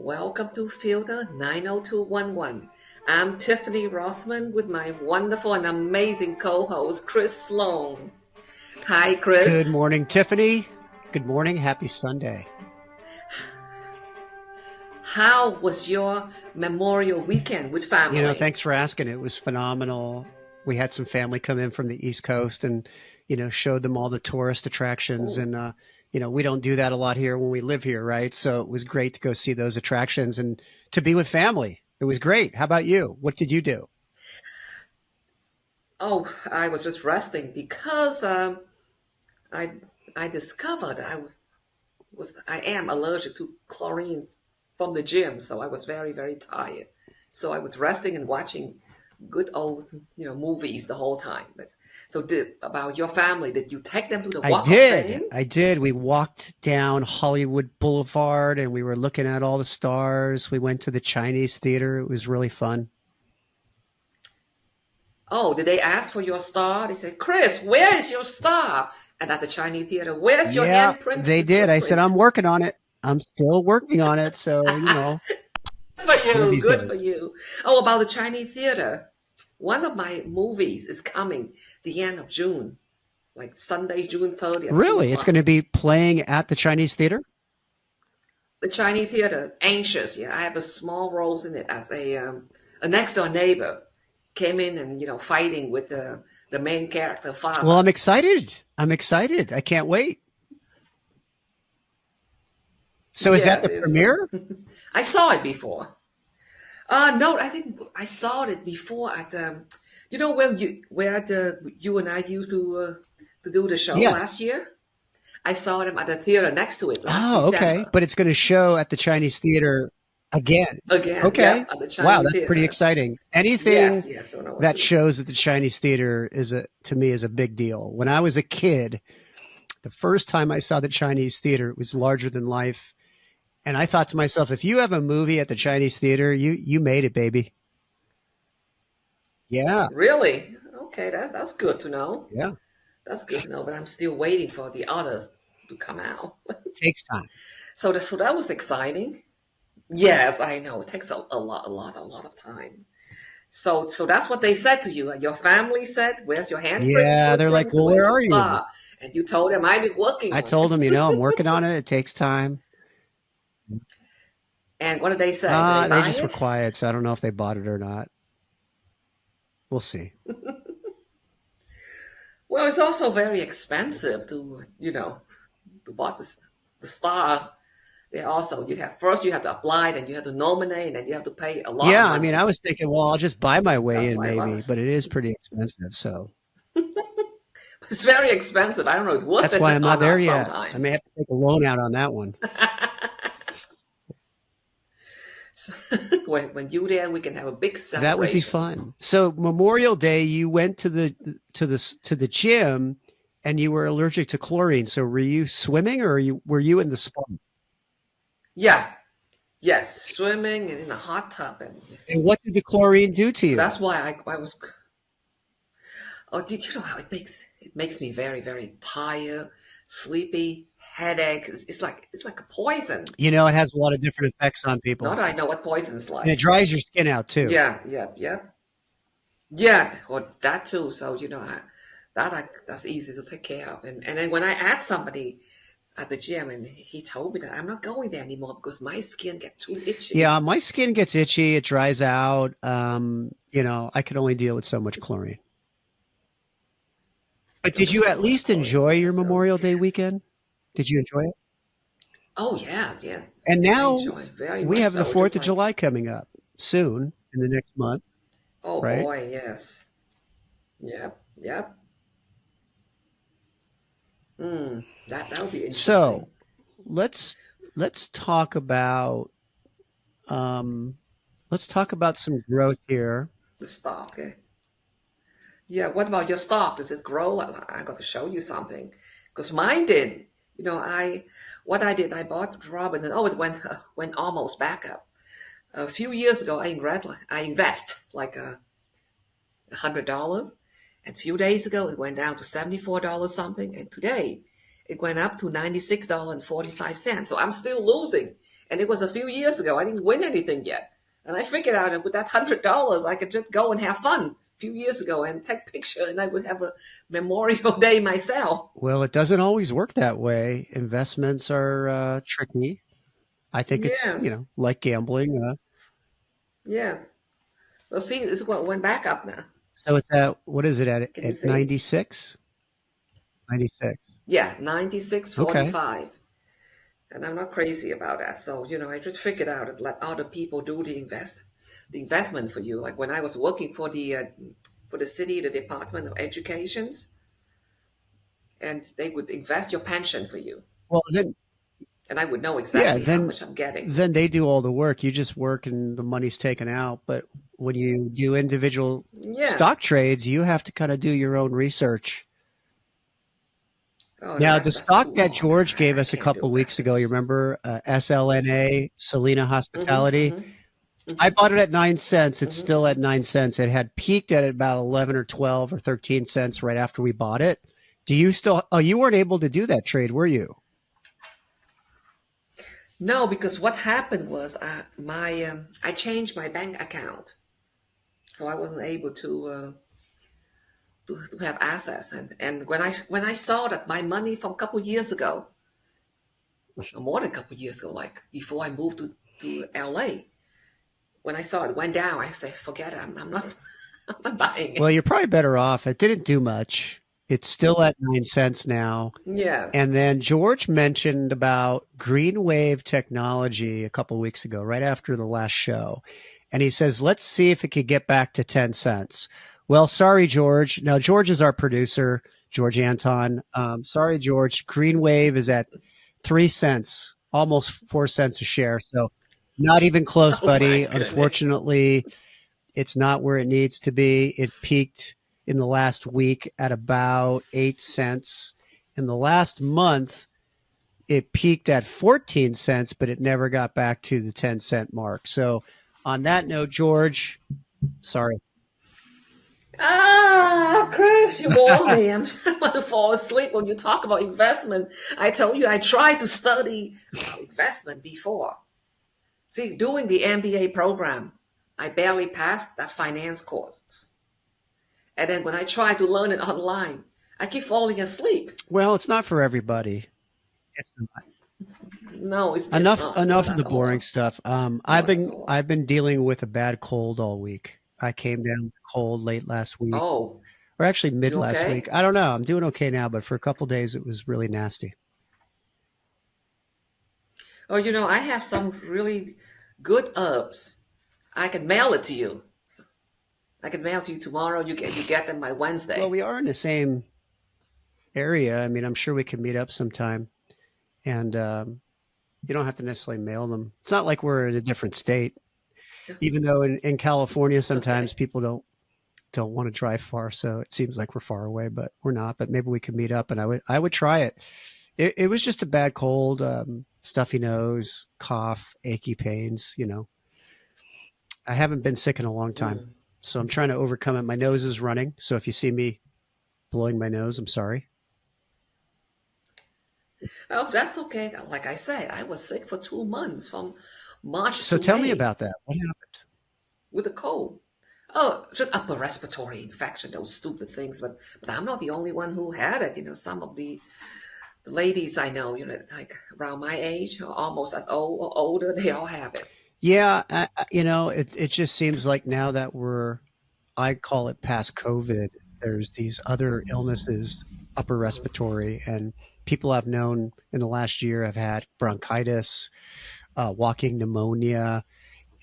Welcome to Filter 90211. I'm Tiffany Rothman with my wonderful and amazing co-host, Chris Slone. Hi, Good Chris. morning, Tiffany. Good morning. Happy Sunday. How was your Memorial Weekend with family? Thanks for asking. It was phenomenal. We had some family come in from the East Coast and, showed them all the tourist attractions. Oh, And, we don't do that a lot here when we live here, right? So it was great to go see those attractions and to be with family. It was great. How about you? What did you do? oh, I was just resting because I I discovered I am allergic to chlorine from the gym, so I was very very tired. So I was resting and watching good old movies the whole time. But so about your family, did you take them to the I Walk of did. Fame? I did. We walked down Hollywood Boulevard and we were looking at all the stars. We went to the Chinese theater. It was really fun. Oh, did they ask for your star? They said, Chris, where is your star? And at the Chinese theater, where's your Yeah, handprint they did. I said, footprint? I'm working on it. I'm still working on it. So, Good for one of you, these good for days. you. Oh, about the Chinese theater. One of my movies is coming the end of June, like Sunday, June 30th at 2 Really? It's going o'clock. to be playing at the Chinese theater? The Chinese theater, Anxious. Yeah, I have a small roles in it as a next door neighbor came in and fighting with the main character Well, father. I'm excited. I'm excited. I can't wait. So is that Yes, the it's premiere? I saw it before. No, I think I saw it before at where you and I used to do the show Yes. last year. I saw them at the theater next to it last Oh, okay. December. But it's going to show at the Chinese theater again. Again, Okay. yep, at the Wow, Chinese that's pretty theater. exciting. Yes, Anything yes, so no, that shows at the Chinese theater to me is a big deal. When I was a kid, the first time I saw the Chinese theater, it was larger than life. And I thought to myself, if you have a movie at the Chinese theater, you made it, baby. Yeah, really? Okay, that's good to know. yeah. That's good to know. But I'm still waiting for the others to come out. It takes time. So that was exciting. Yes, I know. It takes a lot of time. So that's what they said to you. And your family said, "Where's your handprints, Yeah, they're like, footprints, and well, where where's your are you? star?" And you told them, "I've been working I on told it." them, I'm working on it. It takes time. And what did they say? Did they They buy just were it? quiet, so I don't know if they bought it or not. We'll see. Well, it's also very expensive to buy the star. They also you have to apply, then you have to nominate, and then you have to pay a lot of Yeah, money. I was thinking, well, I'll just buy my way That's in why a lot maybe, of but it is pretty expensive. So it's very expensive. I don't know, it's worth that's why it I'm or not there not yet. I may sometimes. have to take a loan out on that one. So, when you there, we can have a big That would be celebrations. fun. So Memorial Day, you went to the gym, and you were allergic to chlorine. So were you swimming, or were you in the spa? Yeah, yes, swimming and in a hot tub, and And what did the chlorine do to so you? that's why I was. Oh, did you know how it makes me very very tired, sleepy, headache? It's like a poison. It has a lot of different effects on Not people, that I know what poison's and it like. dries your skin out too. Yeah, yeah, yeah, yeah. Or that too. So that's easy to take care of. And then when I asked somebody at the gym, and he told me that I'm not going there anymore because my skin get too itchy. Yeah, my skin gets itchy, it dries out. I can only deal with so much chlorine. But So did there's you so at much least chlorine enjoy in there. your So, Memorial Day weekend? Did you enjoy it? oh yeah, yeah, And I now enjoy it very we much. have the So just 4th of like, July coming up soon in the next month, oh right? boy, yes, yep, yep. That would be interesting. So let's let's talk about um, let's talk about some growth here. The stock. Yeah. What about your stock? Does it grow? I got to show you something because mine did. What I did. I bought Robin, and it went almost back up. A few years ago, I invest like $100, and a few days ago it went down to $74 something, and today it went up to $96.45. So I'm still losing And it was a few years ago. I didn't win anything yet. And I figured out that with that $100, I could just go and have fun a few years ago and take picture, and I would have a Memorial Day myself. Well, it doesn't always work that way. Investments are tricky. I think it's, Yes, like gambling. yes. Well, see, this is what went back up now. So it's at, what is it Can you at see? 96? 96. Yeah, 96 Okay. 45. And I'm not crazy about that. So, I just figured out and let other people do the investment for you. Like when I was working for the city, the Department of Educations, and they would invest your pension for you. Well, then, And I would know yeah, exactly how then much I'm getting. then they do all the work. You just work and the money's taken out. But when you do individual Yeah. stock trades, you have to kind of do your own research. Oh no, Now, the that's stock too that hard. George gave I us a can't couple do that. weeks ago, you remember SLNA, Selena Mm-hmm, Hospitality? mm-hmm, I mm-hmm, bought it at 9 cents. It's mm-hmm. still at 9 cents. It had peaked at about 11 or 12 or 13 cents right after we bought it. Do you still, oh, you weren't able to do that trade, were you? No, because what happened was I changed my bank account, so I wasn't able to have access. And when I saw that my money from a couple years ago, more than a couple years ago, like before I moved to LA, when I saw it went down, I said, forget it. I'm not I'm not buying Well, it. you're probably better off. It didn't do much. It's still at 9 cents now. Yes. And then George mentioned about green wave technology a couple weeks ago, right after the last show. And he says, let's see if it could get back to 10 cents. Well, sorry, George. Now, George is our producer, George Anton. Sorry, George. Green wave is at 3 cents, almost 4 cents a share. So not even close, Oh buddy. my goodness. Unfortunately, it's not where it needs to be. It peaked in the last week at about 8 cents. In the last month, it peaked at 14 cents, but it never got back to the 10-cent mark. So, on that note, George, sorry. Ah, Chris, you bore me. I'm about to fall asleep when you talk about investment. I told you I tried to study about investment before. See, doing the MBA program, I barely passed that finance course. And then when I try to learn it online, I keep falling asleep. Well, it's not for everybody. It's not. No, it's Enough not. enough Not of the at boring all. stuff. I've Not at been all. I've been dealing with a bad cold all week. I came down with a cold late last week, Oh, or actually mid you last week. okay? I don't know. I'm doing okay now, but for a couple days it was really nasty. Oh, I have some really good herbs. I can mail it to you. I can mail to you tomorrow. You get them by Well, Wednesday. we are in the same area. I mean, I'm sure we can meet up sometime, and you don't have to necessarily mail them. It's not like we're in a different state, even though in California sometimes Okay. people don't want to drive far, so it seems like we're far away, but we're not. But maybe we can meet up, and I would try it. It was just a bad cold, stuffy nose, cough, achy pains. I haven't been sick in a long time, Mm. so I'm trying to overcome it. My nose is running, so if you see me blowing my nose, I'm sorry. Oh, that's okay. Like I say, I was sick for 2 months from March So to tell me May about that. What happened? with a cold. Oh, just upper respiratory infection, those stupid things. But I'm not the only one who had it. Some of the ladies I know, like around my age, or almost as old or older, they all have it. Yeah, it just seems like now that I call it past COVID, there's these other illnesses, upper respiratory, and people I've known in the last year have had bronchitis, walking pneumonia,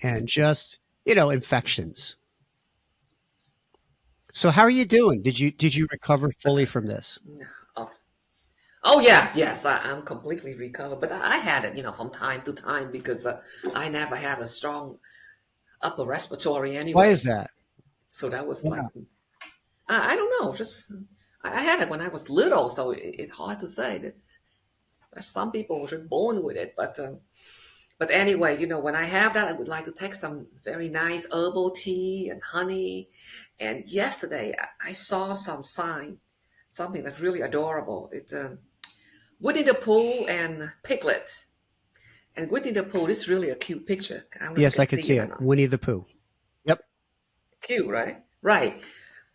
and just, infections. So how are you doing? Did you recover fully from this? Oh, oh yeah, yes, I'm completely recovered. But I had it, from time to time because I never have a strong upper respiratory Why is anyway. that? So that was Yeah. like, I don't know, just I had it when I was little, so it's hard to say that some people were just born with it. But anyway, when I have that, I would like to take some very nice herbal tea and honey. And yesterday, I saw some sign, something that's really adorable. It's Winnie the Pooh and Piglet. And Winnie the Pooh is really a cute picture. I don't know if you Yes, can I could see see it or it. not. Winnie the Pooh. Yep. Cute, right? Right.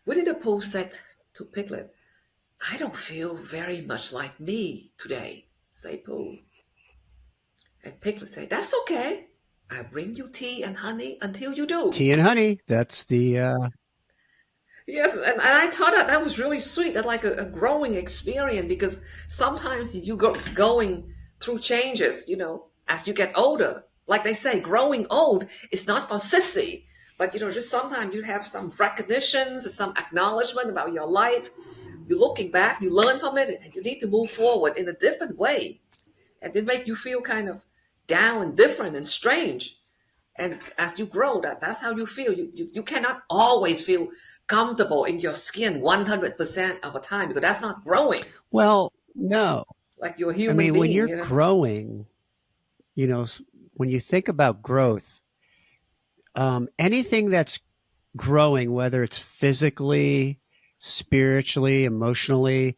Winnie the Pooh said to Piglet, I don't feel very much like me today, say Pooh. And Piglet said, That's okay. I'll bring you tea and honey until you do. Tea and honey. That's the Yes, and I thought that that was really sweet, that like a growing experience because sometimes you go going through changes, as you get older. Like they say, growing old is not for sissy, but just sometimes you have some recognitions, some acknowledgement about your life. You're looking back, you learn from it, and you need to move forward in a different way. And it make you feel kind of down and different and strange. And as you grow, that's how you feel. You cannot always feel comfortable in your skin 100% of the time because that's not growing well, no. like you're a I human mean, when being, you're growing, you know, when you think about growth, anything that's growing, whether it's physically, spiritually, emotionally,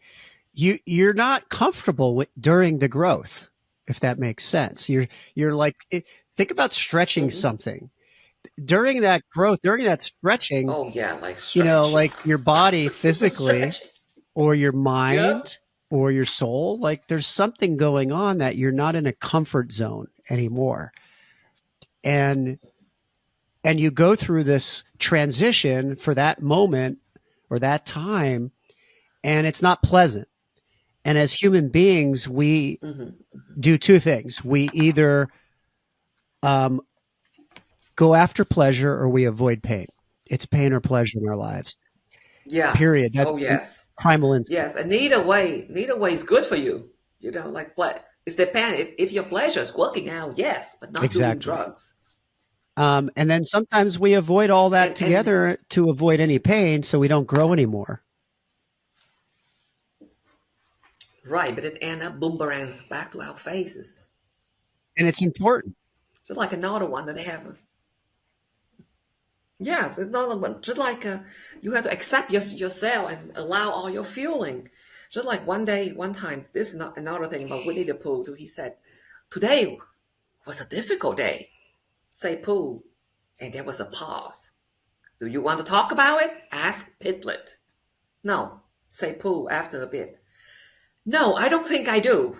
you're not comfortable with during the growth, if that makes sense. You're like think about stretching Mhm. something during that growth, during that stretching. Oh yeah, like stretch. Like your body physically Stretch. or your Yep. mind or your soul, like there's something going on that you're not in a comfort zone anymore. And you go through this transition for that moment or that time, and it's not pleasant. And as human beings, we Hmm. do two things. We either um, go after pleasure or we avoid pain. It's pain or pleasure in our lives. Yeah. Period. Oh That's the yes. primal instinct. Yes. And neither way is good for you. Like it's depend if your pleasure is working out, yes, but not doing Exactly. drugs. And then sometimes we avoid all that And together to avoid any pain so we don't grow anymore. right, but it end up boomerangs back to our faces. And it's important. Just like another one that they have. Yes, it's not but just like you have to accept yourself and allow all your feeling. Just like one day, one time, this is not another thing about Winnie the Pooh. Too. He said, "Today was a difficult day." Say Pooh, and there was a pause. Do you want to talk about it? Ask Piglet. No, say Pooh after a bit. No, I don't think I do.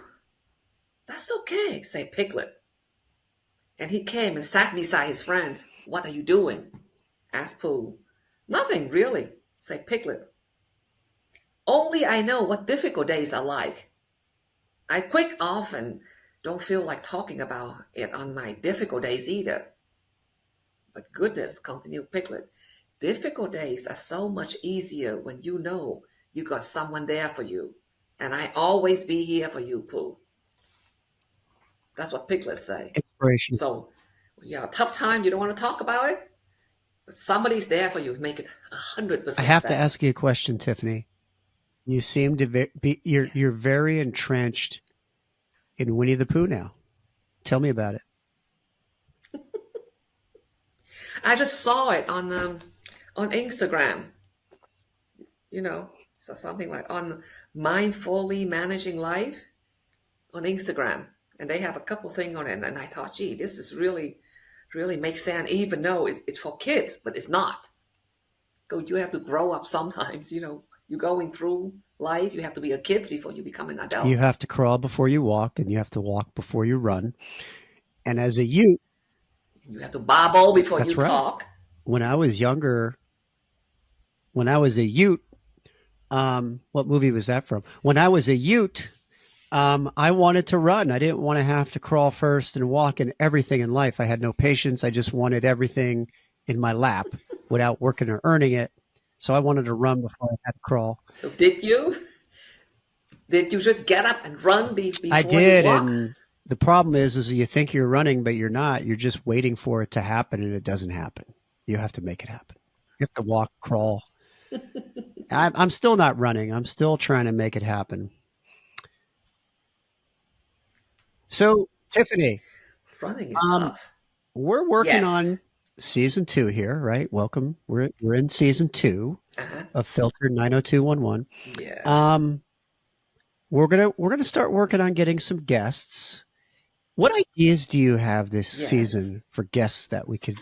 That's okay, say Piglet. And he came and sat beside his friends. What are you doing? Asked Pooh. Nothing really, said Piglet. Only I know what difficult days are like. I quite often don't feel like talking about it on my difficult days either. But goodness, continued Piglet, difficult days are so much easier when you know you got someone there for you. And I always be here for you, Pooh. That's what piglets say. Inspiration. So when you have a tough time, you don't want to talk about it, but somebody's there for you to make it I 100% have to better. ask you a question, Tiffany. You seem to be you're Yes. very entrenched in Winnie the Pooh now. Tell me about it. I just saw it on Instagram, so something like on mindfully managing life on Instagram. And they have a couple things on it. And I thought, gee, this is really, really makes sense, even though it's for kids, but it's not. Go, you have to grow up sometimes, you're going through life. You have to be a kid before you become an You adult. have to crawl before you walk, and you have to walk before you run. And as a youth, You have to babble before you that's right. talk. When I was younger, when I was a Ute, what movie was that from? When I was a Ute, I wanted to run. I didn't want to have to crawl first and walk in everything in life. I had no patience. I just wanted everything in my lap without working or earning it. So I wanted to run before I had to crawl. So did you? Did you just get up and run I before you did, walk? and the problem is you think you're running, but you're not. You're just waiting for it to happen, and it doesn't happen. You have to make it happen. You have to walk, crawl. I'm still not running. I'm still trying to make it happen. So, Tiffany, Running is um, tough. we're working on Yes. season 2 here, right? Welcome. We're in season 2 Uh-huh. of Filter 90211. Yes. Um, we're gonna start working on getting some guests, What ideas do you have this Yes. season for guests that we could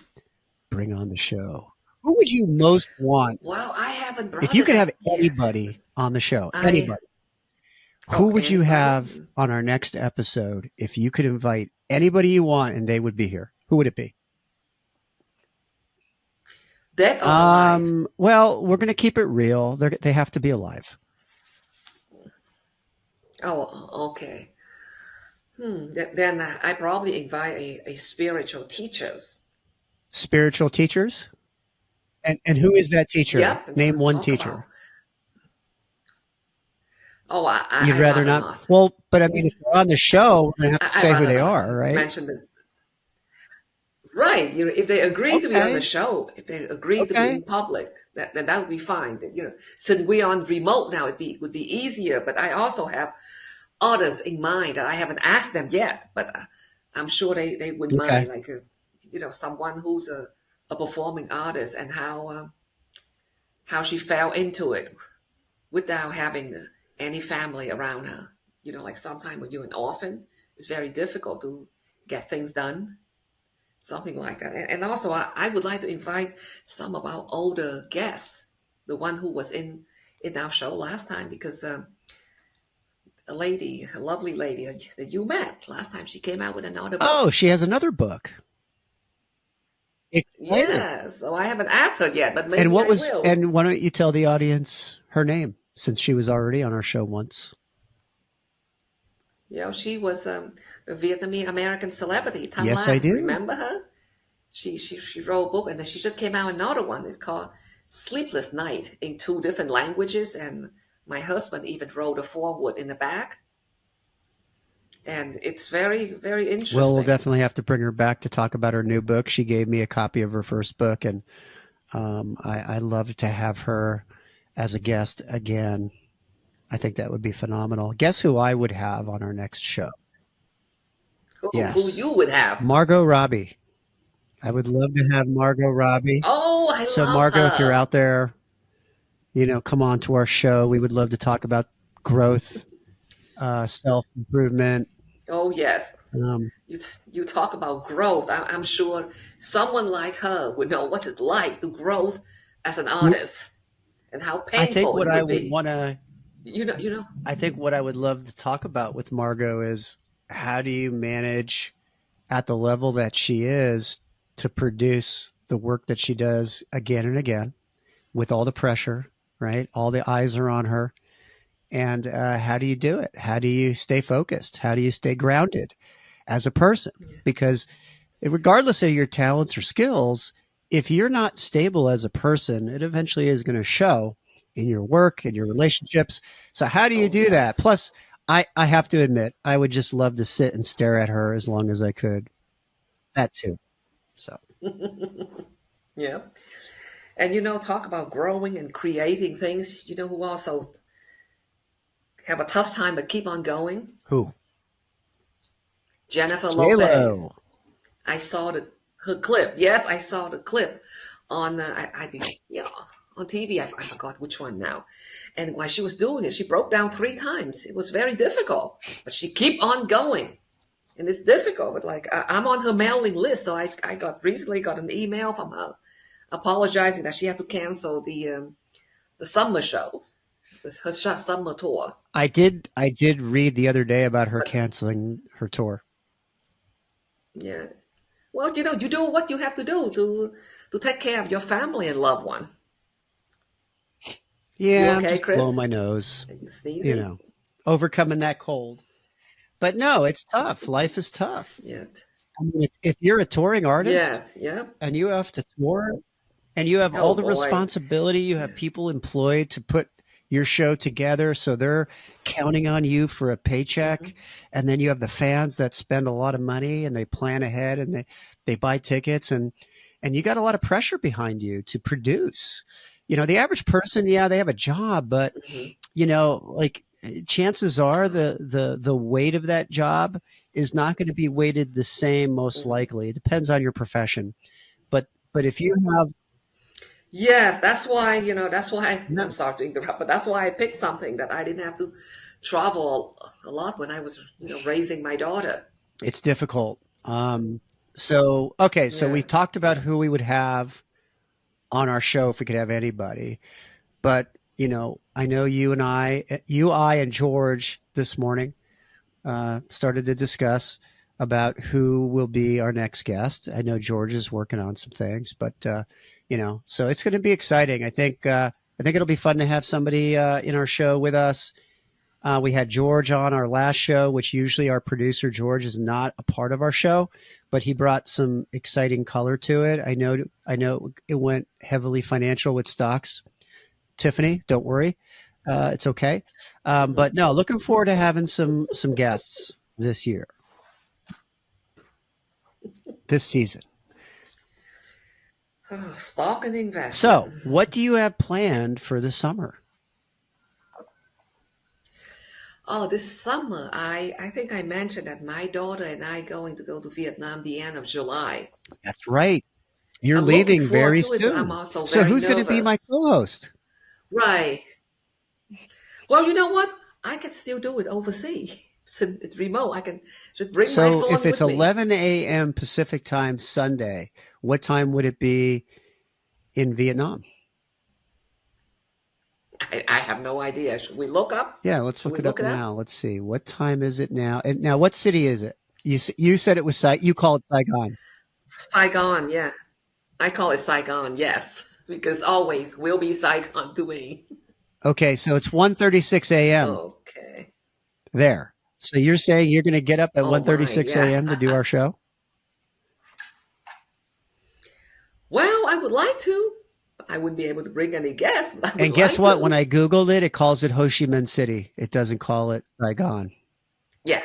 bring on the show? Who would you most want Well, I haven't if brought you it could have up yet. anybody on the show? I Anybody. Who oh, would you anybody? have on our next episode if you could invite anybody you want and they would be here? Who would it be? Dead or alive? Well, we're going to keep it real. They have to be alive. Oh, okay. Then I probably invite a spiritual teachers. Spiritual teachers? And who is that teacher? Yep, and Name one talk about. teacher. Oh, You'd I rather rather not? not. Well, but I mean, if they're on the show, we're going to have to I say who rather they not are, right? mention the right. If they agree to be on the Okay. show, if they agree to be Okay. in public, then that would be fine. Since we're on remote now, it would be easier. But I also have others in mind that I haven't asked them yet, but I'm sure they wouldn't Okay. mind. Like, someone who's a performing artist and how she fell into it without having any family around her. Like sometimes when you're an orphan, it's very difficult to get things done. Something like that. And also, I would like to invite some of our older guests, the one who was in our show last time, because a lovely lady that you met last time, she came out with another Oh, book. she has another book. Explain it. Yeah, so I haven't asked her yet, but And maybe what I was, will. and why don't you tell the audience her name since she was already on our show once? She was a Vietnamese American celebrity, Thanh Yes, I Lan. do. Remember her? She wrote a book, and then she just came out another one. It's called Sleepless Night in two different languages, and my husband even wrote a foreword in the back, and it's very, very Well, we'll interesting. definitely have to bring her back to talk about her new book. She gave me a copy of her first book, and I love to have her as a guest again. I think that would be phenomenal. Guess who I would have on our next show? Who Yes, you would have? Margot Robbie. I would love to have Margot Robbie. Oh, I So, love Margot, if you're her. out there, come on to our show. We would love to talk about growth, self improvement. Oh, yes. Um, You talk about growth. I'm sure someone like her would know what it's like to grow as an artist and how I think painful what it I would would be. want to, You know. I think what I would love to talk about with Margot is how do you manage at the level that she is to produce the work that she does again and again with all the pressure, right? All the eyes are on her. And how do you do it? How do you stay focused? How do you stay grounded as a person? Yeah. Because regardless of your talents or skills, if you're not stable as a person, it eventually is going to show in your work, in your relationships. So, how do you Oh, do that? yes. Plus, I have to admit, I would just love to sit and stare at her as long as I could. That too. So, Yeah. And talk about growing and creating things. Who also have a tough time but keep on going? who? Jennifer J Lopez. Lo. I saw her clip. Yes, I saw the clip on yeah, on TV. I forgot which one now. And while she was doing it, she broke down 3 times. It was very difficult, but she keep on going. And it's difficult, but like I'm on her mailing list, so I recently got an email from her apologizing that she had to cancel the summer shows, her summer tour. I did read the other day about her But canceling her tour. yeah, well, you do what you have to do to take care of your family and loved one. You Yeah, I'm okay, just blowing Chris? my nose, Are you you sneezing? know, overcoming that cold. But no, it's tough. Life is tough. Yeah. I mean, if you're a touring artist Yes. Yep. and you have to tour and you have Oh all the boy. responsibility, you have people employed to put your show together, so they're counting on you for a paycheck, and then you have the fans that spend a lot of money and they plan ahead and they buy tickets, and you got a lot of pressure behind you to produce. The average person, yeah, they have a job, but Hmm. like chances are the weight of that job is not going to be weighted the same, most Hmm. likely. It depends on your profession. But if you have Yes, that's why, that's why I'm no, sorry to interrupt, but that's why I picked something that I didn't have to travel a lot when I was, raising my daughter. It's difficult. So okay, so we Yeah, talked about yeah. who we would have on our show if we could have anybody. But I know I, and George this morning started to discuss about who will be our next guest. I know George is working on some things, but so it's going to be exciting. I think it'll be fun to have somebody in our show with us. We had George on our last show, which usually our producer George is not a part of our show, but he brought some exciting color to it. I know it went heavily financial with stocks. Tiffany, don't worry, it's okay. But no, looking forward to having some guests this year, this season. Stock and So, investment. what do you have planned for the summer? Oh, this summer, I think I mentioned that my daughter and I going to go to Vietnam the end of July. That's right. You're I'm looking leaving forward very to it, but I'm soon. also So, very who's going to be my nervous. co-host? Right. Well, you know what? I can still do it overseas. Since it's remote, I can just bring my So, if phone it's with me. 11 a.m. Pacific time Sunday, what time would it be in Vietnam? I have no idea. Should we look up? Yeah, let's Should look we it up look it up? now. Let's see. What time is it now? And now, what city is it? You said it was you call it Saigon. Saigon, yeah. I call it Saigon, yes. Because always will be Saigon to me. Okay, so it's 1:36 a.m. Okay. there. So you're saying you're going to get up at Oh my, 1:36 yeah. a.m. to do our show? Well, I would like to. I wouldn't be able to bring any guests, but I would And guess like what? When to. I Googled it, it calls it Ho Chi Minh City. It doesn't call it Saigon. Yeah,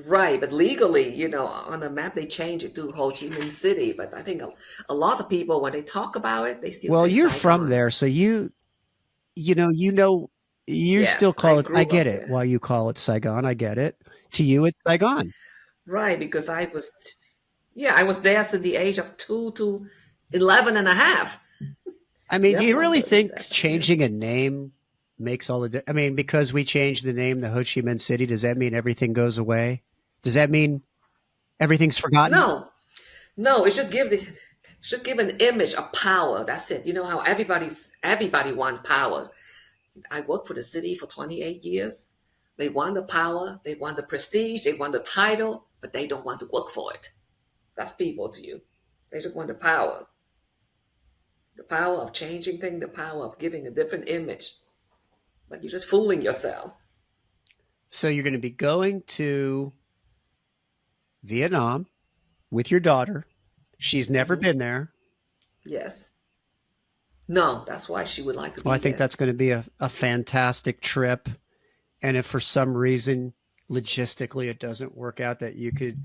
right. But legally, on the map, they change it to Ho Chi Minh City. But I think a lot of people, when they talk about it, they still Well, say you're from Saigon. there, so you know, you still Yes, I call it. I grew get up it. there. Why you call it Saigon? I get it. To you, it's Saigon. Right, because I was there since the age of 2 to 11 and a half. I mean, do Yep, you really think 137. Yeah. changing a name makes all the? I mean, because we changed the name to Ho Chi Minh City, does that mean everything goes away? Does that mean everything's forgotten? No, no, it should give an image of power. That's it. You know how everybody want power. I worked for the city for 28 years. They want the power, they want the prestige, they want the title, but they don't want to work for it. That's people to you. They just want the power of changing things, the power of giving a different image. But you're just fooling yourself. So you're going to be going to Vietnam with your daughter. She's never Hmm. been there. Yes. No, that's why she would like to Well, I be think there. that's going to be a fantastic trip. And if for some reason, logistically, it doesn't work out that you could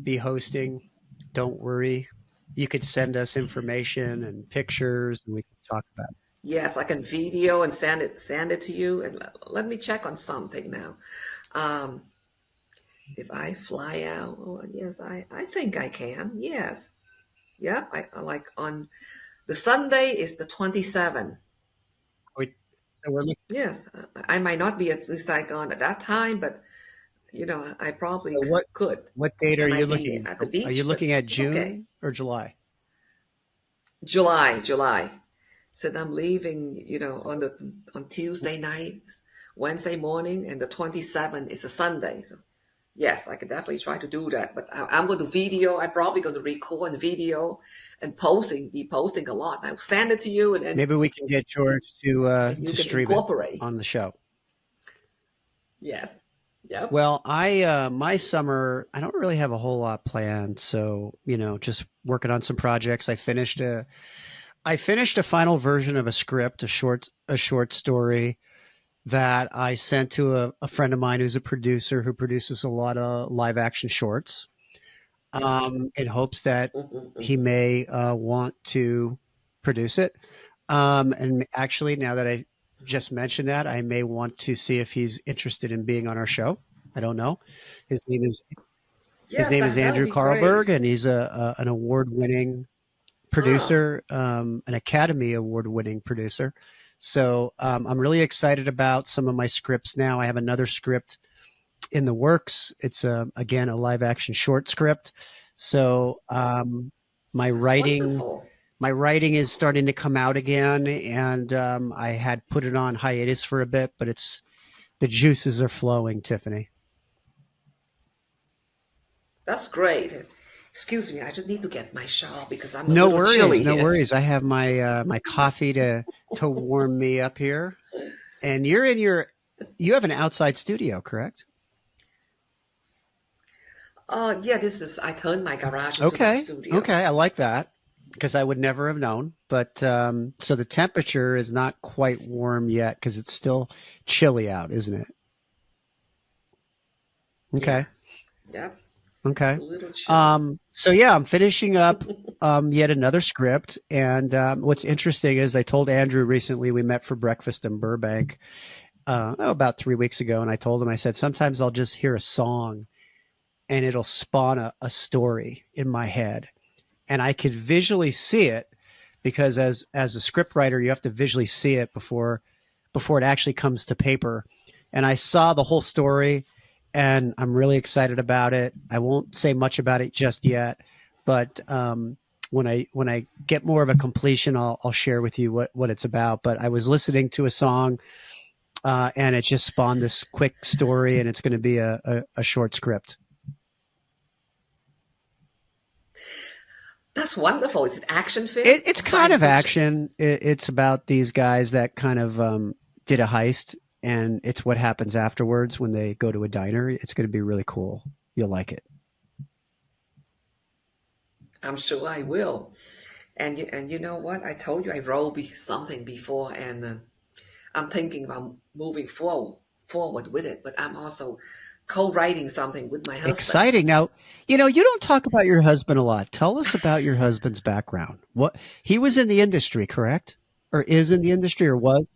be hosting, don't worry. You could send us information and pictures and we can talk about it. Yes, I can video and send it to you. And let me check on something now. Um, if I fly out, oh, yes, I think I can. Yes. Yep. I like on the Sunday is the 27th. So we're looking, Yes, I might not be at Saigon at that time, but I probably so could. what date I are you might looking be at? at the Are you beach, but looking at it's okay. June or July? July. Said I'm leaving, on Tuesday night, Wednesday morning, and the 27th is a Sunday. So yes, I could definitely try to do that. But I'm going to video. I'm probably going to record video and be posting a lot. I'll send it to you, and then Maybe we can get George and you to can stream it incorporate. on the show. Yes. Yep. Well, I my summer I don't really have a whole lot planned, so just working on some projects. I finished a final version of a script, a short story that I sent to a friend of mine who's a producer who produces a lot of live action shorts, in hopes that Hmm. he Hmm. may want to produce it. And actually, now that I just mentioned that, I may want to see if he's interested in being on our show. I don't know. His name is his Yes, name is that'll Andrew be great. Carlberg, and he's an award-winning Oh, producer, an Academy Award-winning producer. So I'm really excited about some of my scripts now. I have another script in the works. It's again a live action short script. So my That's writing wonderful. my writing is starting to come out again, and I had put it on hiatus for a bit, but it's the juices are flowing, Tiffany. That's great. Excuse me, I just need to get my shawl because I'm a No little worries, chilly no here. worries. I have my coffee to warm me up here, and you have an outside studio, correct? Yeah, this is, I turned my garage into my Okay, studio. okay, I like that because I would never have known. But so the temperature is not quite warm yet because it's still chilly out, isn't it? Yeah, Okay, yep. It's okay. a little chilly. So yeah, I'm finishing up yet another script, and what's interesting is I told Andrew recently we met for breakfast in Burbank about 3 weeks ago, and I told him I said sometimes I'll just hear a song and it'll spawn a story in my head, and I could visually see it because as a script writer, you have to visually see it before it actually comes to paper. And I saw the whole story, and I'm really excited about it. I won't say much about it just yet, but when I get more of a completion, I'll share with you what it's about. But I was listening to a song, and it just spawned this quick story, and it's going to be a short script. That's wonderful. Is it action film It's or kind science of fictions? action. It's about these guys that kind of did a heist, and it's what happens afterwards when they go to a diner. It's going to be really cool. You'll like it. I'm sure I will. And you know what? I told you I wrote something before, and I'm thinking about moving forward with it. But I'm also co-writing something with my husband. Exciting. Now, you don't talk about your husband a lot. Tell us about your husband's background. What he was in the industry, correct? Or is in the industry, or was?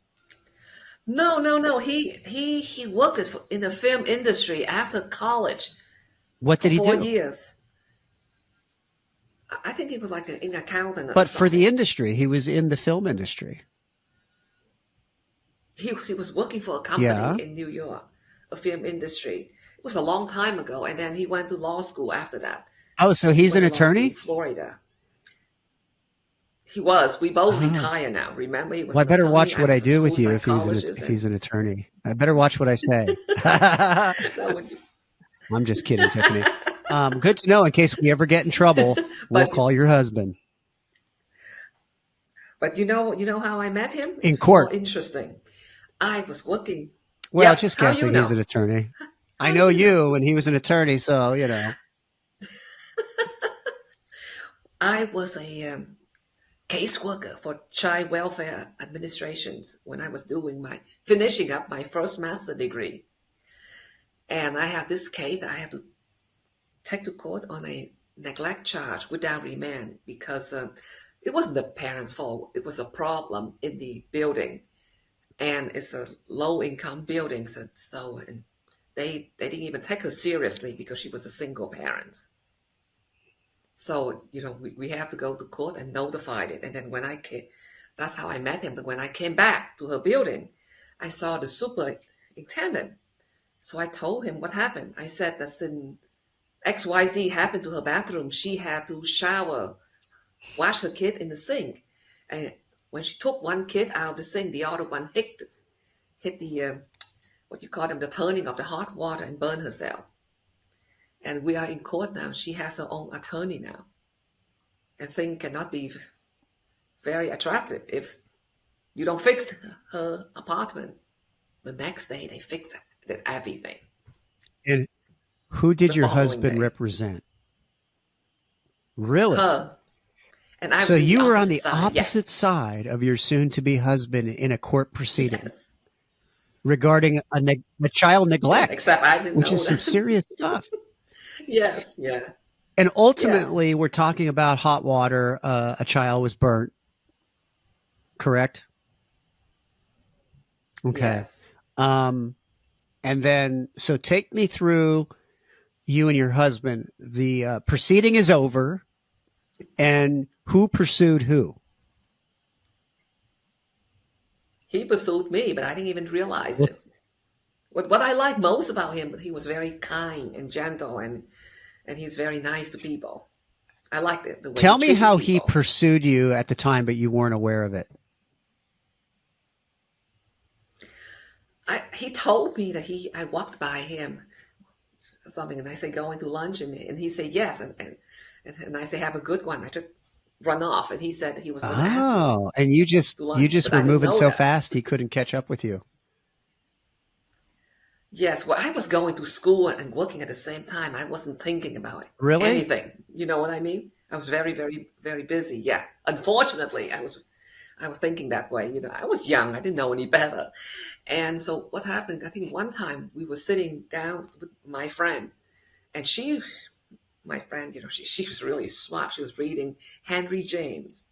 No, no, no. He worked in the film industry after college What for did he four do? years. I think he was like an accountant or But for the something. industry, he was in the film industry. He was working for a company Yeah. in New York, a film industry. It was a long time ago, and then he went to law school after that. Oh, so He he's went an to law school in attorney? Florida. He was. We both Oh. retire now. Remember, he was Well, I an better attorney. watch I what I was a do school with you psychologist, if and he's an attorney. I better watch what I say. that would. I'm just kidding, Tiffany. Good to know in case we ever get in trouble, we'll But call your husband but you know how I met him? in It's more court. interesting. I was working. Well, Yep. just How you guessing he's know? an attorney. I How do know you know? you, and he was an attorney, so. I was a caseworker for child welfare administrations when I was doing my finishing up my first master degree, and I have this case I have to take to court on a neglect charge without remand because it wasn't the parents' fault. It was a problem in the building, and it's a low income building, so and they didn't even take her seriously because she was a single parent. So, we have to go to court and notify it. And then when I came, that's how I met him. But when I came back to her building, I saw the superintendent. So I told him what happened. I said that since XYZ happened to her bathroom, she had to shower, wash her kid in the sink. And when she took one kid out of the sink, the other one hit the, what you call them, the turning of the hot water and burned herself. And we are in court now. She has her own attorney now. And thing cannot be very attractive if you don't fix her apartment. The next day they fix everything. And who The did your following husband day, represent? Really? her and I So was in the you were on opposite the side. Yeah, opposite side of your soon-to-be husband in a court proceeding yes, regarding a child yeah. neglect, Except I didn't which know is some that. serious stuff. Yes, yeah, And yes, ultimately, we're talking about hot water. A child was burnt, correct? Okay. yes. Um, and then, so take me through you and your husband. The proceeding is over, and who pursued who? He pursued me, but I didn't even realize Well, it. what I like most about him, he was very kind and gentle, and he's very nice to people. I like the way he Tell me treated how he people. pursued you at the time, but you weren't aware of it. He told me that I walked by him or something, and I say going to lunch, and he said yes, and I say have a good one. I just run off, and he said he was going to ask me Oh, and you just to you lunch, just but were I didn't moving know so that. fast he couldn't catch up with you. Yes, well, I was going to school and working at the same time. I wasn't thinking about Really? anything. You know what I mean? I was very, very, very busy. Yeah. Unfortunately, I was thinking that way. You know, I was young. I didn't know any better. And so what happened? I think one time we were sitting down with my friend, and my friend, she was really smart. She was reading Henry James.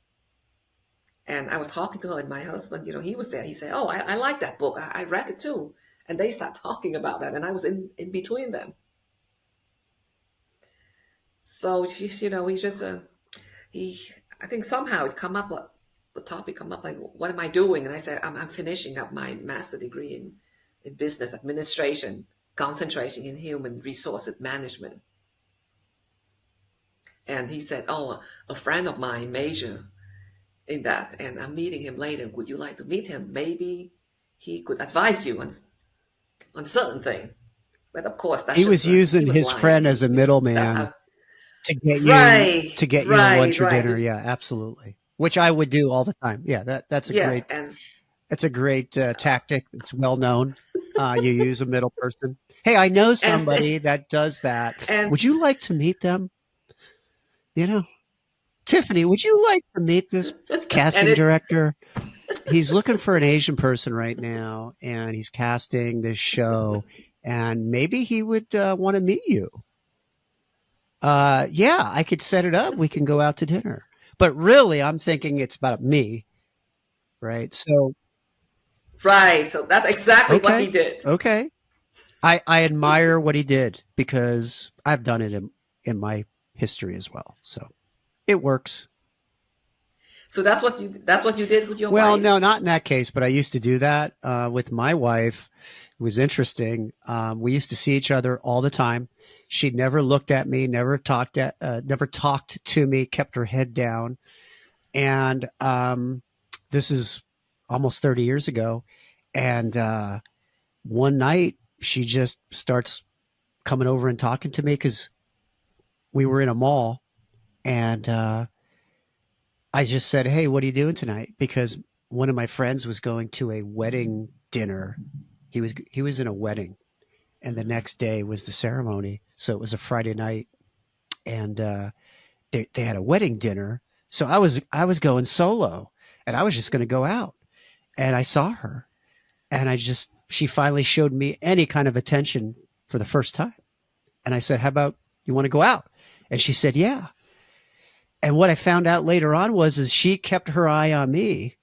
And I was talking to her, and my husband, he was there. He said, "Oh, I like that book. I read it too." And they start talking about that, and I was in between them. So, he just, he, I think somehow it come up, the topic come up like, what am I doing? And I said, I'm finishing up my master degree in business administration, concentration in human resources management. And he said, oh, a friend of mine major in that, and I'm meeting him later. Would you like to meet him? Maybe he could advise you on certain thing. But of course, that's He was just he using was his friend lying. as a That's middleman how. to get you Right, to get you right, lunch or right. dinner. Yeah, absolutely. Which I would do all the time. Yeah, Yes, and that's a great tactic. It's well known. You use a middle person. Hey, I know and somebody that does that. and Would you like to meet them? You know, Tiffany, would you like to meet this and casting it director? He's looking for an Asian person right now, and he's casting this show, and maybe he would want to meet you. Yeah, I could set it up. We can go out to dinner. But really, I'm thinking it's about me, right? So, right. So that's exactly what he okay, did. okay. I admire what he did because I've done it in my history as well. So it works. So that's what you did with your Well, wife. no, not in that case, but I used to do that with my wife. It was interesting. We used to see each other all the time. She never looked at me, never talked to me, kept her head down. And this is almost 30 years ago. And one night, she just starts coming over and talking to me because we were in a mall, and I just said, "Hey, what are you doing tonight?" Because one of my friends was going to a wedding dinner. He was in a wedding, and the next day was the ceremony. So it was a Friday night, and they had a wedding dinner. So I was going solo, and I was just going to go out. And I saw her, and she finally showed me any kind of attention for the first time. And I said, "How about you want to go out?" And she said, "Yeah." And what I found out later on is she kept her eye on me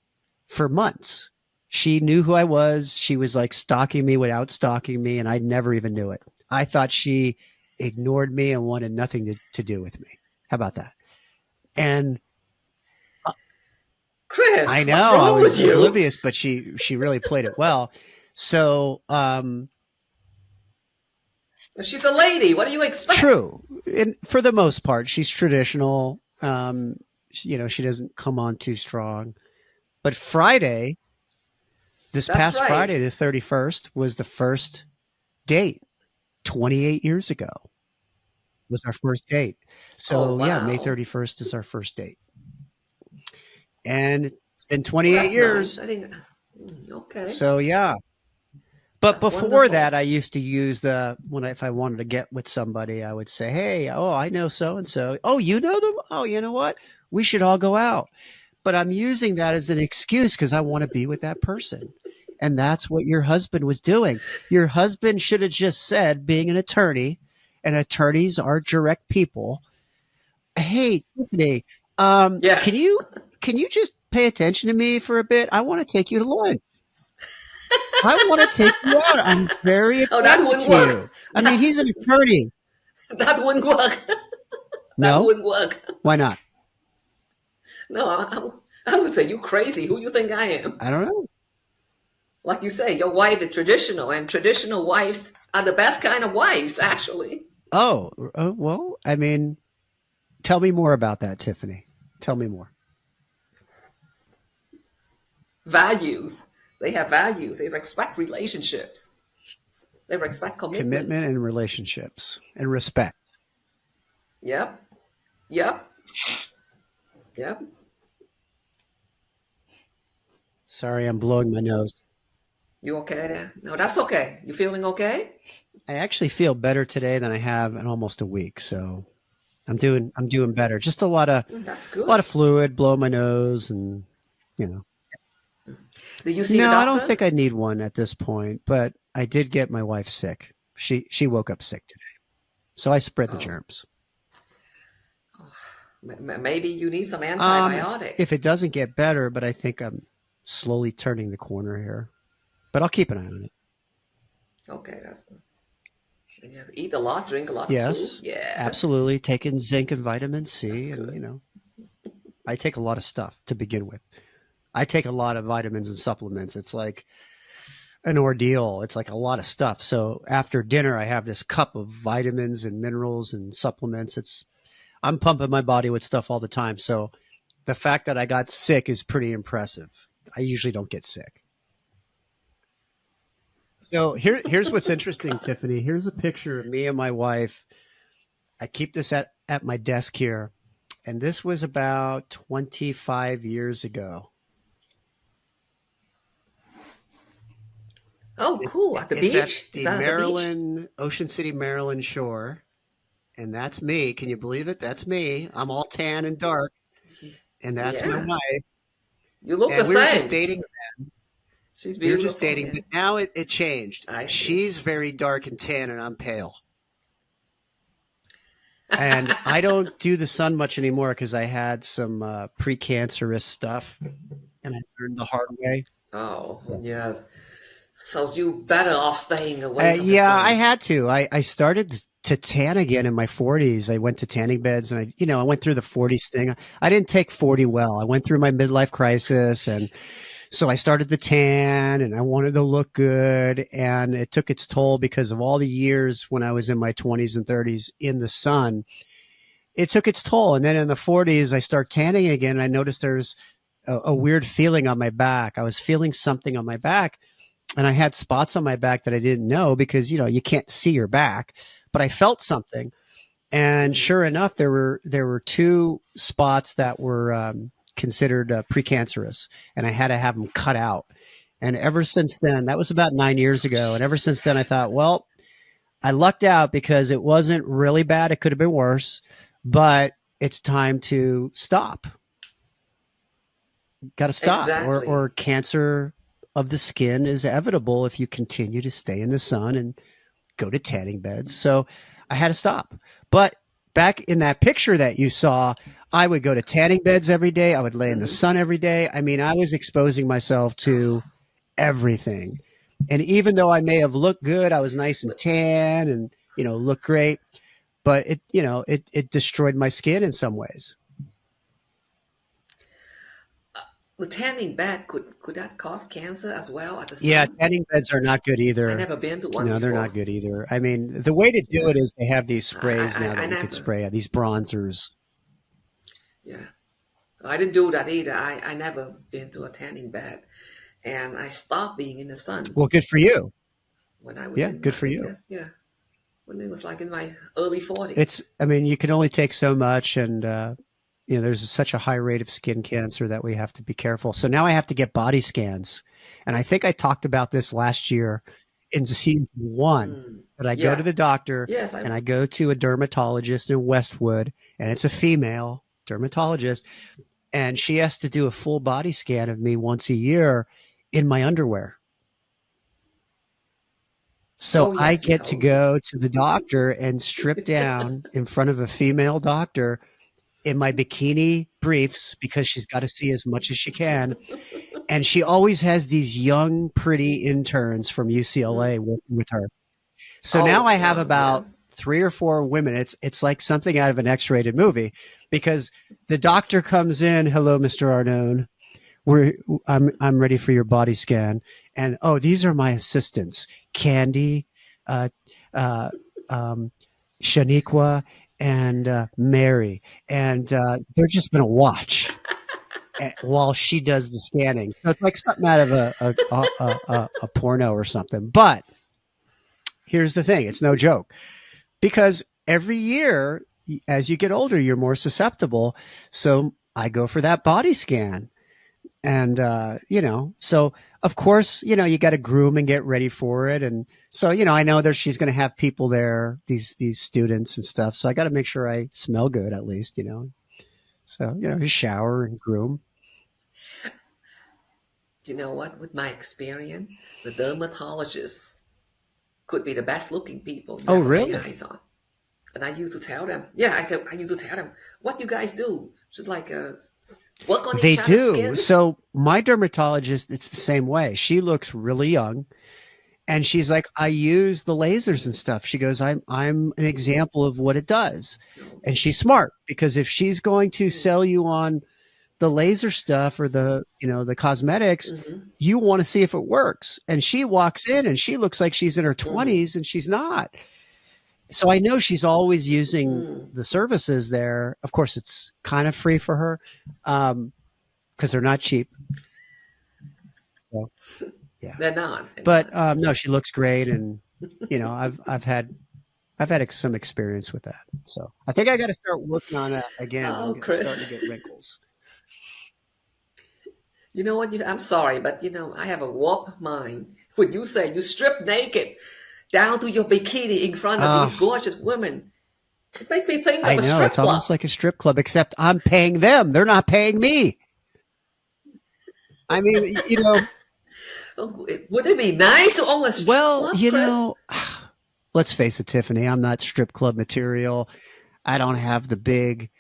for months. She knew who I was. She was like stalking me without stalking me, and I never even knew it. I thought she ignored me and wanted nothing to do with me. How about that? And I Chris, what's know I wrong with was you? oblivious, but she really played it well. So She's a lady. What do you expect? true, and for the most part, she's traditional. She doesn't come on too strong. But this That's past right. Friday, the 31st, was the first date. 28 years ago was our first date. Oh So yeah, May wow. 31st is our first date, and it's been Well, 28 that's nice. years. I think. Okay, So yeah. But that's before that, wonderful. I used to use if I wanted to get with somebody, I would say, "Hey, oh, I know so and so. Oh, you know them? Oh, you know what? We should all go out." But I'm using that as an excuse because I want to be with that person. And that's what your husband was doing. Your husband should have just said, being an attorney, and attorneys are direct people. Hey, Tiffany, can Yes. you just pay attention to me for a bit? I want to take you to lunch. I want to take you out. I'm very Oh, that attracted wouldn't to work. you. I mean, he's an attorney. That wouldn't work. That No? wouldn't work. Why not? No, I would say you crazy. Who you think I am? I don't know. Like you say, your wife is traditional, and traditional wives are the best kind of wives, actually. Oh, well, I mean, tell me more about that, Tiffany. Tell me more. Values. They have values. They respect relationships. They respect commitment. Commitment and relationships and respect. Yep. Yep. Yep. Sorry, I'm blowing my nose. You okay there? No, that's okay. You feeling okay? I actually feel better today than I have in almost a week, so I'm doing better. Just That's a lot of good. fluid, blowing my nose, and you know. Did you see the No, I don't doctor? think I need one at this point, but I did get my wife sick. She woke up sick today, so I spread the Oh, germs. maybe you need some Um, antibiotic. if it doesn't get better, but I think I'm slowly turning the corner here. But I'll keep an eye on it. Okay, that's. And you have to eat a lot, drink a lot of food. Yes, Yes. absolutely. Taking zinc and vitamin That's C, and good. I take a lot of stuff to begin with. I take a lot of vitamins and supplements. It's like an ordeal. It's like a lot of stuff. So after dinner, I have this cup of vitamins and minerals and supplements. It's I'm pumping my body with stuff all the time. So the fact that I got sick is pretty impressive. I usually don't get sick. So here's what's interesting, Tiffany. Here's a picture of me and my wife. I keep this at my desk here, and this was about 25 years ago. Oh, It's cool. At the it's at beach? Is the that at the beach? Maryland, Ocean City, Maryland shore, and that's me. Can you believe it? That's me. I'm all tan and dark, and that's my Yeah. wife. You look the And we were just same. dating. She's We were just beautiful. dating, Yeah. but now it changed. I see. She's very dark and tan, and I'm pale. And I don't do the sun much anymore because I had some precancerous stuff, and I learned the hard way. Oh, yes. So you better off staying away from the Yeah, I sun. had to. I started to tan again in my 40s. I went to tanning beds, and I went through the 40s thing. I didn't take 40 well. I went through my midlife crisis, and so I started the tan, and I wanted to look good, and it took its toll because of all the years when I was in my 20s and 30s in the sun. It took its toll, and then in the 40s, I start tanning again. And I noticed there's a weird feeling on my back. I was feeling something on my back, and I had spots on my back that I didn't know because you can't see your back, but I felt something. And Hmm. sure enough, there were two spots that were considered precancerous, and I had to have them cut out. And ever since then, that was about 9 years ago. And ever since then, I thought, well, I lucked out because it wasn't really bad. It could have been worse, but it's time to stop. Got to stop, or Exactly. cancer of the skin is inevitable if you continue to stay in the sun and go to tanning beds. So I had to stop. But back in that picture that you saw, I would go to tanning beds every day. I would lay in the Hmm. sun every day. I mean, I was exposing myself to Oh, everything. And even though I may have looked good, I was nice and but tan and, looked great, but it destroyed my skin in some ways. the tanning bed could that cause cancer as well at the Yeah, sun? tanning beds are not good I either. never been to one No, they're not before. good either. I mean, the way to do Yeah. it is they have these I sprays now I that you could never. spray, these bronzers. Yeah. I didn't do that either. I never been to a tanning bed, and I stopped being in the sun Well, good for you. when I was Yeah, in good my, for I you. guess, yeah, when it was like in my early It's, 40s. I mean, you can only take so much, and there's such a high rate of skin cancer that we have to be careful. So now I have to get body scans, and I think I talked about this last year in season 1. Mm. But I go to Yeah. the doctor, Yes, and I go to a dermatologist in Westwood, and it's a female dermatologist, and she has to do a full body scan of me once a year in my underwear. So oh, I yes, you get to told me. go to the doctor and strip down in front of a female doctor in my bikini briefs because she's got to see as much as she can. And she always has these young, pretty interns from Mm. UCLA working with her. So now Oh, I have wow, yeah. about 3 or 4 women. It's like something out of an X-rated movie because the doctor comes in, hello, Mr. Arnone. We're I'm ready for your body scan. And oh, these are my assistants, Candy, uh, uh, um, Shaniqua, and Mary, and they're just going to watch while she does the scanning. So it's like something out of a porno or something. But here's the thing: it's no joke because every year, as you get older, you're more susceptible. So I go for that body scan. And, so of course, you got to groom and get ready for it. And so, I know that she's going to have people there, these students and stuff. So I got to make sure I smell good at least. So, just shower and groom. You know what? With my experience, the dermatologists could be the best looking people you Oh, ever lay really? eyes on. And I used to tell them, yeah, I used to tell them, what you guys do? Should like work on They each other's do. skin? So my dermatologist, it's the same way. She looks really young. And she's like, I use the lasers and stuff. She goes, I'm an example of what it does. No. And she's smart because if she's going to sell you on the laser stuff or the cosmetics, Mm-hmm. you want to see if it works. And she walks in and she looks like she's in her Mm-hmm. 20s and she's not. So I know she's always using Mm. the services there. Of course, it's kind of free for her because they're not cheap. So yeah, They're not. They're but not. no, she looks great, and I've had some experience with that. So I think I got to start working on that again. Oh, I'm starting to Chris. get wrinkles. You know what? I'm sorry, but I have a warped mind. When you say you strip naked down to your bikini in front of these Oh, gorgeous women, it makes me think I of a know. It's strip club. almost like a strip club, except I'm paying them. They're not paying me. I mean, Oh, would it be nice to own a strip well, club, Chris? let's face it, Tiffany, I'm not strip club material. I don't have the big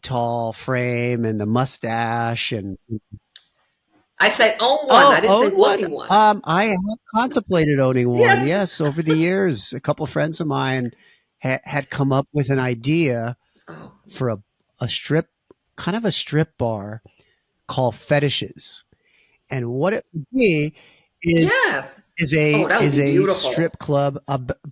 tall frame and the mustache and I said own one. I oh, didn't say own one. working one. I have contemplated owning one. Yes. Yes, over the years, a couple of friends of mine had come up with an idea Oh, for a strip, kind of a strip bar called Fetishes. And what it would be is yes. is a Oh, that would is be a beautiful. strip club,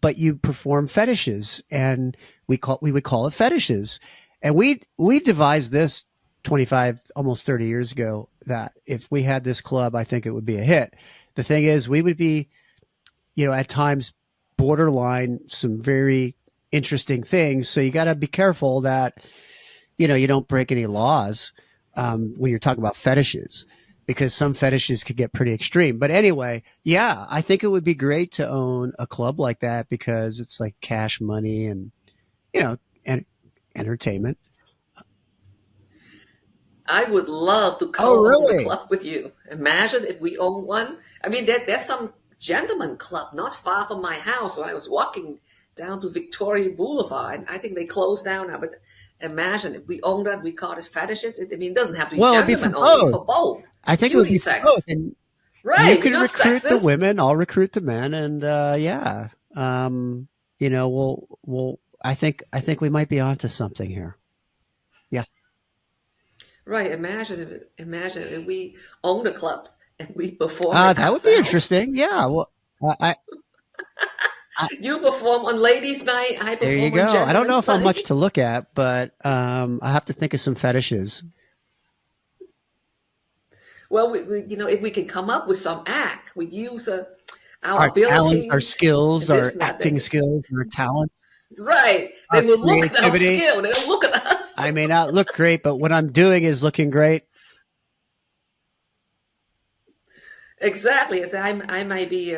but you perform fetishes, and we would call it Fetishes, and we devised this 25, almost 30 years ago. That if we had this club, I think it would be a hit. The thing is, we would be, at times borderline some very interesting things. So you got to be careful that you don't break any laws when you're talking about fetishes because some fetishes could get pretty extreme. But anyway, yeah, I think it would be great to own a club like that because it's like cash money and you know and entertainment. I would love to Oh, co-own the really? club with you. Imagine if we own one. I mean, there's some gentleman club not far from my house. When I was walking down to Victoria Boulevard, I think they closed down now. But imagine if we own that, we call it fetishes. I mean, it doesn't have to be Well, it'd be for gentlemen only, both. for both. I think it would Cutie be for both, sex. and you Right. We're could not recruit the sexist. women. I'll recruit the men, and yeah, we'll. I think we might be onto something here. Yeah. Right. Imagine if we own the clubs and we perform it That would be ourselves. interesting. Yeah. Well, I You perform on ladies' night, I there you perform on go. I don't know gentlemen's if I'm night. much to look at, but I have to think of some fetishes. Well, if we can come up with some act, we use our Our talents, our abilities skills, and this our and that. acting skills, our talents, Right. They our will look at our creativity. skill. They don't look at us. I may not look great, but what I'm doing is looking great. Exactly. As I might be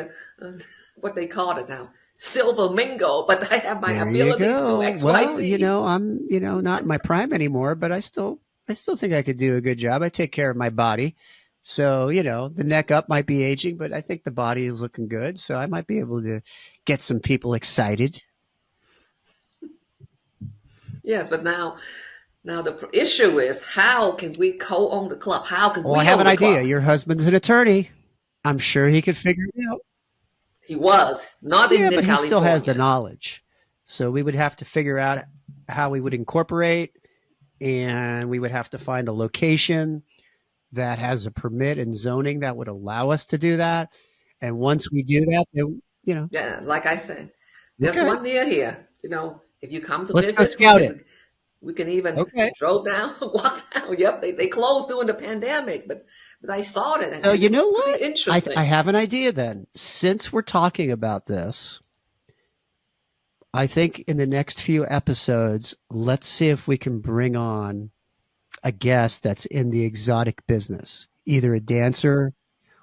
what they call it now, silver mingo, but I have my There you ability to do go. X, Y, Well, Z. I'm, not in my prime anymore, but I still think I could do a good job. I take care of my body. So, the neck up might be aging, but I think the body is looking good. So I might be able to get some people excited. Yes, but now the issue is how can we co-own the club? How can Well, I we have own an the idea. club? Your husband's an attorney. I'm sure he could figure it out. He was not Yeah, in but he still has the California. knowledge. So we would have to figure out how we would incorporate, and we would have to find a location. that has a permit and zoning that would allow us to do that. And once we do that, then, Yeah, like I said, there's okay, one near here. If you come to let's go visit, we scout it. can we can even Okay. drove down, walk down. Yep, they closed during the pandemic, but I saw it and, So and you it know looked pretty what? I interesting. have an idea then. Since we're talking about this, I think in the next few episodes, let's see if we can bring on a guest that's in the exotic business, either a dancer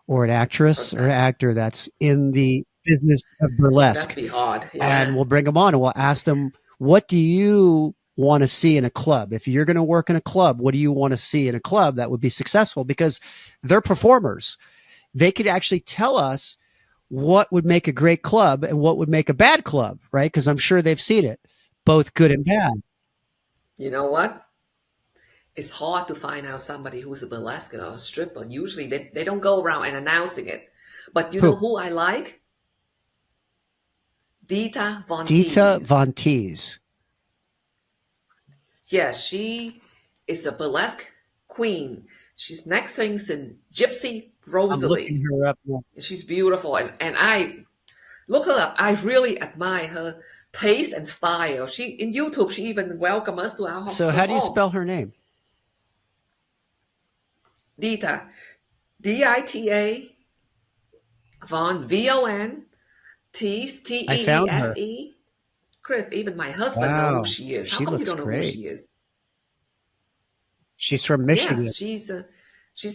or an actress or Okay, actor that's in the business of that's burlesque. be hard. And Yeah. we'll bring them on and we'll ask them, what do you want to see in a club? If you're going to work in a club, what do you want to see in a club that would be successful? Because they're performers. They could actually tell us what would make a great club and what would make a bad club, right? Because I'm sure they've seen it, both good and bad. You know what? It's hard to find out somebody who's a burlesque or a stripper. Usually they don't go around and announcing it. But you know Who? who I like? Dita Von Dita Teese. Von Teese. Yeah, she is a burlesque queen. She's next things in Gypsy I'm looking Rosalie. her up now. And she's beautiful. And I look her up. I really admire her taste and style. She in YouTube, she even welcomed us to So, her how do you home. spell her name? Dita, Dita Von Von Teese I found her. Teese. Chris, even my husband know who Wow. she is. How She come you looks don't know who great. she is? She's from Yes, Michigan. she's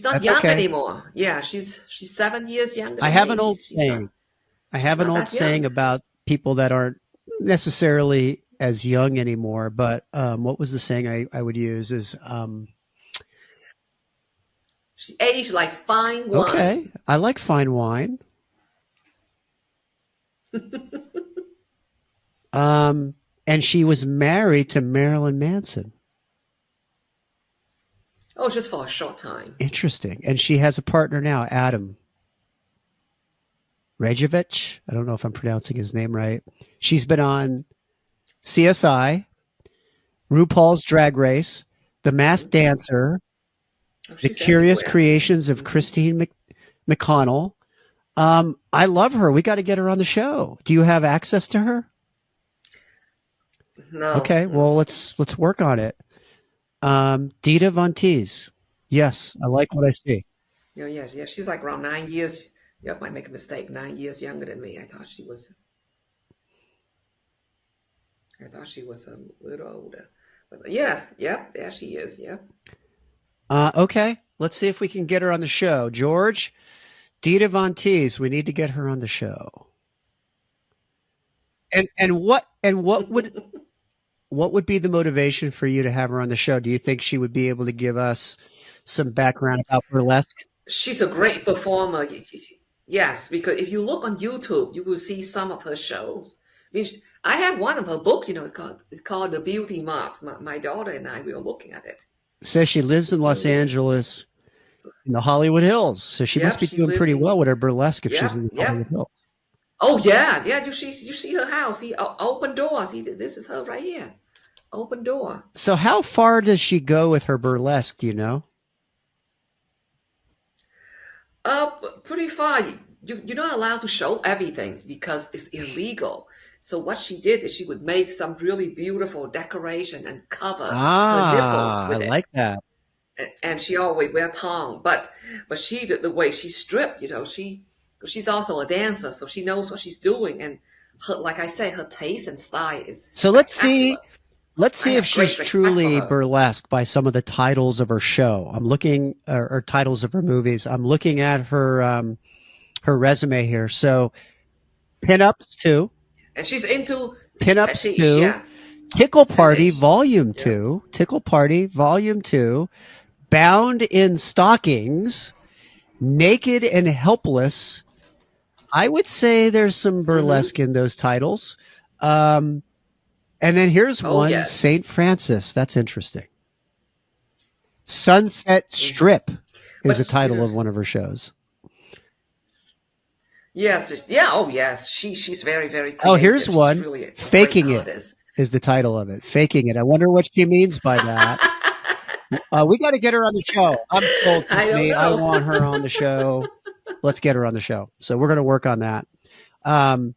not That's young okay. anymore. Yeah, she's 7 years younger I than have me. an old She's not saying. I she's have an not old that saying young. about people that aren't necessarily as young anymore. But what was the saying I would use is, She aged like fine okay, wine. I like fine wine. Um, and she was married to Marilyn Manson. Oh, just for a short time. Interesting. And she has a partner now, Adam Rejevich. I don't know if I'm pronouncing his name right. She's been on CSI, RuPaul's Drag Race, The Masked Hmm. Dancer, Oh, The she's Curious everywhere. Creations of Hmm. Christine McConnell. I love her. We got to get her on the show. Do you have access to her? No, Okay, no. well let's work on it. Dita Von Teese. Yes, I like what I see. Yeah, yeah, yeah. She's like around 9 years. Yep, I make a mistake. 9 years younger than me. I thought she was a little older. But yes, yep, there she is. Yep. Okay, let's see if we can get her on the show. George, Dita Von Teese. We need to get her on the show. And what would be the motivation for you to have her on the show? Do you think she would be able to give us some background about burlesque? She's a great performer. Yes, because if you look on YouTube, you will see some of her shows. I mean, I have one of her book. It's called The Beauty Marks. My daughter and I we were looking at it. Says she lives in Oh Los yeah. Angeles So, in the Hollywood Hills. So she must yep, be she doing lives pretty in. well with her burlesque if she's in Yep, the Hollywood yep. Hills. Oh yeah, yeah. You see her house. Open door. See, this is her right here. Open door. So how far does she go with her burlesque? Do you know? Pretty far. You're not allowed to show everything because it's illegal. So what she did is she would make some really beautiful decoration and cover her nipples I with it. like that. And she always wear tongue. But she the way she stripped, she's also a dancer, so she knows what she's doing. And her, like I said, her taste and style is So let's spectacular. see. Let's I see if have she's great respect for truly her. burlesque by some of the titles of her show. I'm looking, or titles of her movies. I'm looking at her resume here. So pinups two, And she's into pinups fetish, two, yeah, Tickle Party fetish. Volume Yep. Two, Tickle Party Volume Two, Bound in Stockings, Naked and Helpless. I would say there's some Mm-hmm. burlesque in those titles. Um, and then here's Oh one, yes. St. Francis. That's interesting. Sunset Hmm. Strip is the But title of one of her shows. yes, yeah, oh yes. She's very, very Oh, here's creative. She's one, really a great Faking It artist. is the title of it. Faking It. I wonder what she means by that. We got to get her on the show. I'm sold, I don't Tiffany. I know. want her on the show. Let's get her on the show. So we're going to work on that. Um,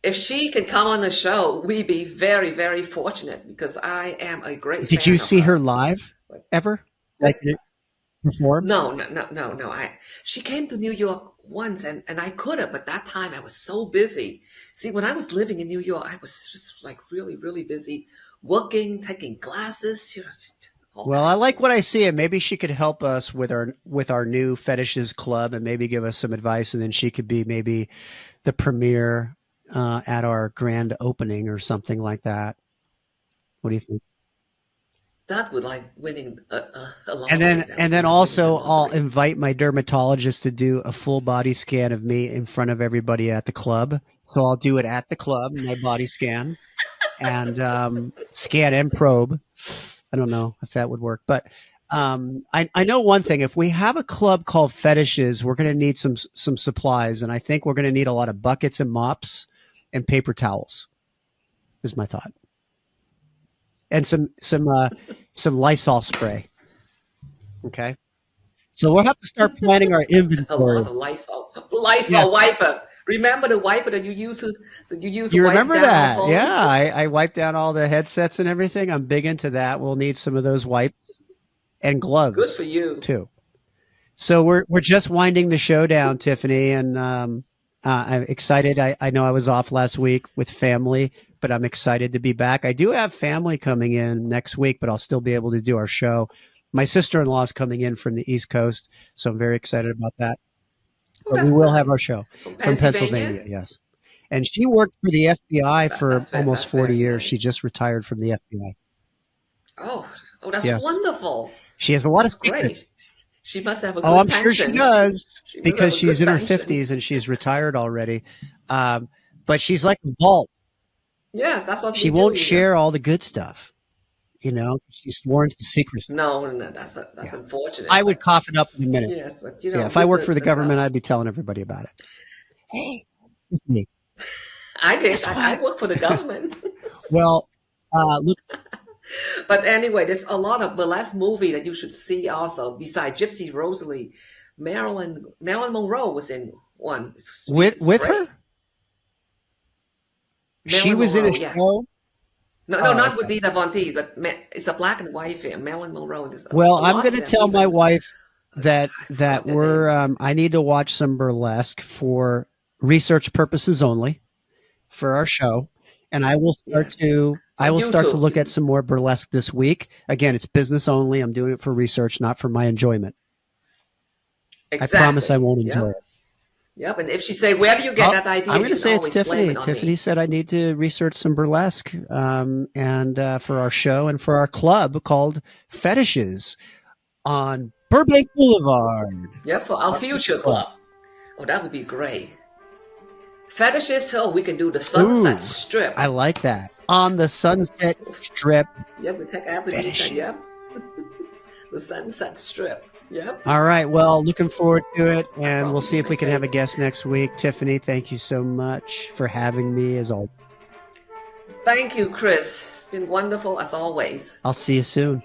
If she can come on the show, we'd be very, very fortunate because I am a great did you fan of see her her. live But, ever? Like but perform? no, no, no, no, no. She came to New York once and I could have, but that time I was so busy. See, when I was living in New York, I was just like really, really busy working, taking classes, all Well, I kinds of like things. what I see, and maybe she could help us with our new fetishes club, and maybe give us some advice, and then she could be maybe the premiere at our grand opening or something like that. What do you think? That would like winning a lottery. That And would be then like winning the also I'll lottery. invite my dermatologist to do a full body scan of me in front of everybody at the club. So I'll do it at the club, my body scan, and scan and probe. I don't know if that would work, but I know one thing. If we have a club called Fetishes, we're going to need some supplies, and I think we're going to need a lot of buckets and mops and paper towels. Is my thought, and some Lysol spray. Okay, so we'll have to start planning our A lot inventory. of Yeah, Lysol wiper. Remember the wiper that you use to you wipe remember down our that? Yeah, phone? I wiped down all the headsets and everything. I'm big into that. We'll need some of those wipes and Good gloves for you. too. So we're just winding the show down, Tiffany, and I'm excited. I know I was off last week with family, but I'm excited to be back. I do have family coming in next week, but I'll still be able to do our show. My sister-in-law is coming in from the East Coast, so I'm very excited about that. Oh, But we that's will have our nice. show From from Pennsylvania? Pennsylvania, yes. And she worked for the Oh, FBI for almost that's 40 very years. She nice. just retired from the FBI. Oh, oh, that's Yes. wonderful. She has a lot of That's great. secrets. She must have a Oh, good I'm sure she pensions. does She must have because a she's good in her 50s pensions. and she's retired already. Um, but she's like a vault. Yes, that's what She we won't do share here. all the good stuff. She's sworn to secrecy. No, no, no, that's Yeah. unfortunate. I would But cough it up in a minute. yes, but Yeah. If I with worked for the the government, I'd be telling everybody about it. Hey, me. I did. Guess I what? work for the government. Well, look, But anyway, there's a lot of burlesque movie that you should see also. Besides Gypsy, Rosalie, Marilyn Monroe was in one. It's with her, great. she Marilyn was in a Monroe, yeah. show. No, no, Oh, not with okay. Dita Von Teese, but it's a black and white film. Marilyn Monroe. There's Well, a I'm lot going of to them. tell my Even wife I that forgot their we're. names. I need to watch some burlesque for research purposes only for our show, and Yes, I on will start to YouTube. look at some more burlesque this week. Again, it's business only. I'm doing it for research, not for my enjoyment. I promise I Exactly. won't enjoy Yep. it. Yep. And if she say, "Where do you get that I'm idea?" going you to can say it's always blame Tiffany. it on Tiffany me. said I need to research some burlesque, and for our show and for our club called Fetishes on Burbank Boulevard. Yeah, for our Our future future club. club. Oh, that would be great. Fetishes. Oh, we can do the Sunset Ooh, Strip. I like that. On the Sunset Strip Yep, we take I have to do that. Yep, Fetishes. the Sunset Strip. Yep, All right. Well, looking forward to it, that and we'll probably see be if my we can have a favorite. guest next week. Tiffany, thank you so much for having me. As always, Thank you, Chris. It's been wonderful as always. I'll see you soon.